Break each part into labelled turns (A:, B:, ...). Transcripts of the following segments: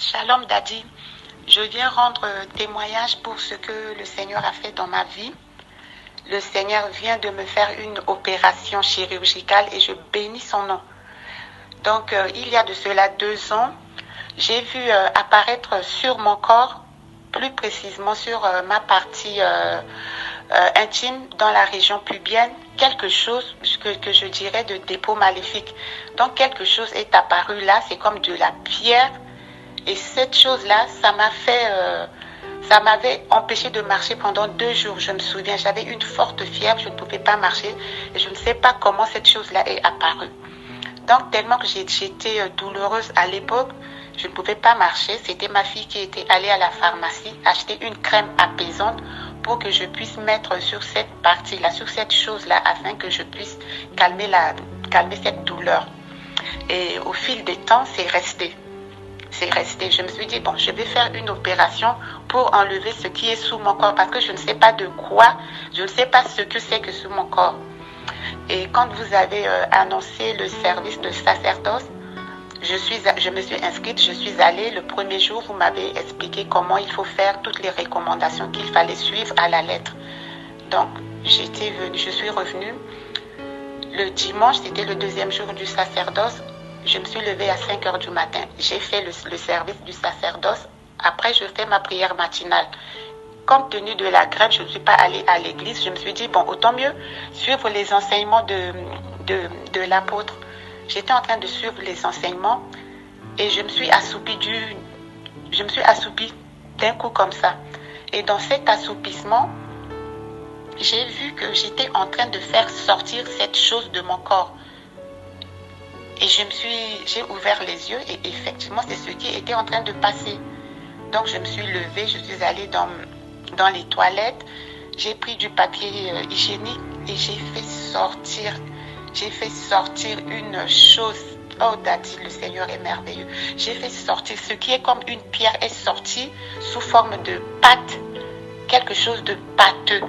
A: Shalom Daddy, je viens rendre témoignage pour ce que le Seigneur a fait dans ma vie. Le Seigneur vient de me faire une opération chirurgicale et je bénis son nom. Donc il y a de cela 2 ans, j'ai vu apparaître sur mon corps, plus précisément sur ma partie intime dans la région pubienne, quelque chose que je dirais de dépôt maléfique. Donc quelque chose est apparu là, c'est comme de la pierre. Et cette chose-là, ça m'avait empêché de marcher pendant 2 jours. Je me souviens, j'avais une forte fièvre, je ne pouvais pas marcher. Et je ne sais pas comment cette chose-là est apparue. Donc, tellement que j'étais douloureuse à l'époque, je ne pouvais pas marcher. C'était ma fille qui était allée à la pharmacie acheter une crème apaisante pour que je puisse mettre sur cette partie-là, sur cette chose-là, afin que je puisse calmer cette douleur. Et au fil des temps, c'est resté. Je me suis dit, bon, je vais faire une opération pour enlever ce qui est sous mon corps parce que je ne sais pas de quoi, je ne sais pas ce que c'est que sous mon corps. Et quand vous avez annoncé le service de sacerdoce, je me suis inscrite, je suis allée. Le premier jour, vous m'avez expliqué comment il faut faire, toutes les recommandations qu'il fallait suivre à la lettre. Donc, je suis revenue. Le dimanche, c'était le 2e jour du sacerdoce. Je me suis levée à 5 heures du matin. J'ai fait le service du sacerdoce. Après, je fais ma prière matinale. Compte tenu de la grève, je ne suis pas allée à l'église. Je me suis dit, bon, autant mieux suivre les enseignements de l'apôtre. J'étais en train de suivre les enseignements et je me suis assoupie d'un coup comme ça. Et dans cet assoupissement, j'ai vu que j'étais en train de faire sortir cette chose de mon corps. Et j'ai ouvert les yeux et effectivement, c'est ce qui était en train de passer. Donc, je me suis levée, je suis allée dans les toilettes, j'ai pris du papier hygiénique et j'ai fait sortir une chose. Oh, Daddy, le Seigneur est merveilleux. J'ai fait sortir ce qui est comme une pierre est sorti sous forme de pâte, quelque chose de pâteux,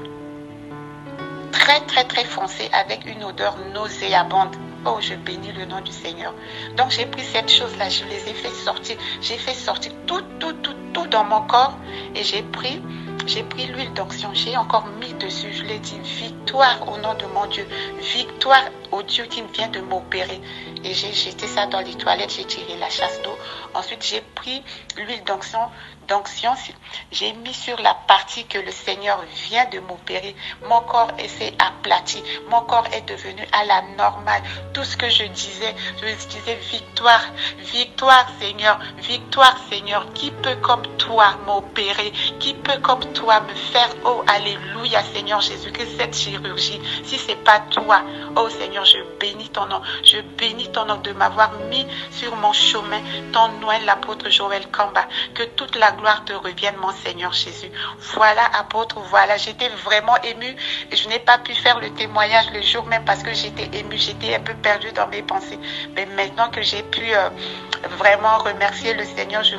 A: très, très, très foncé avec une odeur nauséabonde. Oh, je bénis le nom du Seigneur. Donc, j'ai pris cette chose-là, je les ai fait sortir. J'ai fait sortir tout dans mon corps. Et j'ai pris l'huile d'onction. J'ai encore mis dessus. Je l'ai dit, victoire au nom de mon Dieu. Victoire au Dieu qui vient de m'opérer. Et j'ai jeté ça dans les toilettes. J'ai tiré la chasse d'eau. Ensuite, j'ai pris l'huile d'onction. J'ai mis sur la partie que le Seigneur vient de m'opérer. Mon corps s'est aplati. Mon corps est devenu à la normale. Tout ce que je disais victoire, victoire Seigneur, victoire Seigneur. Qui peut comme toi m'opérer? Qui peut comme toi me faire, oh alléluia Seigneur Jésus, que cette chirurgie, si c'est pas toi, oh Seigneur, je bénis ton nom. Je bénis ton nom de m'avoir mis sur mon chemin, ton nom, l'apôtre Joël Kamba. Que toute la gloire te revienne, mon Seigneur Jésus. Voilà, apôtre, voilà. J'étais vraiment émue et je n'ai pas pu faire le témoignage le jour même parce que j'étais émue, j'étais un peu perdue dans mes pensées. Mais maintenant que j'ai pu vraiment remercier le Seigneur, je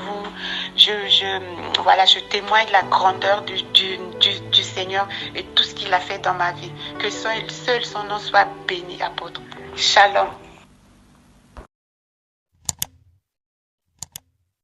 A: témoigne la grandeur du Seigneur et tout ce qu'il a fait dans ma vie. Que seul son nom soit béni, apôtre. Shalom.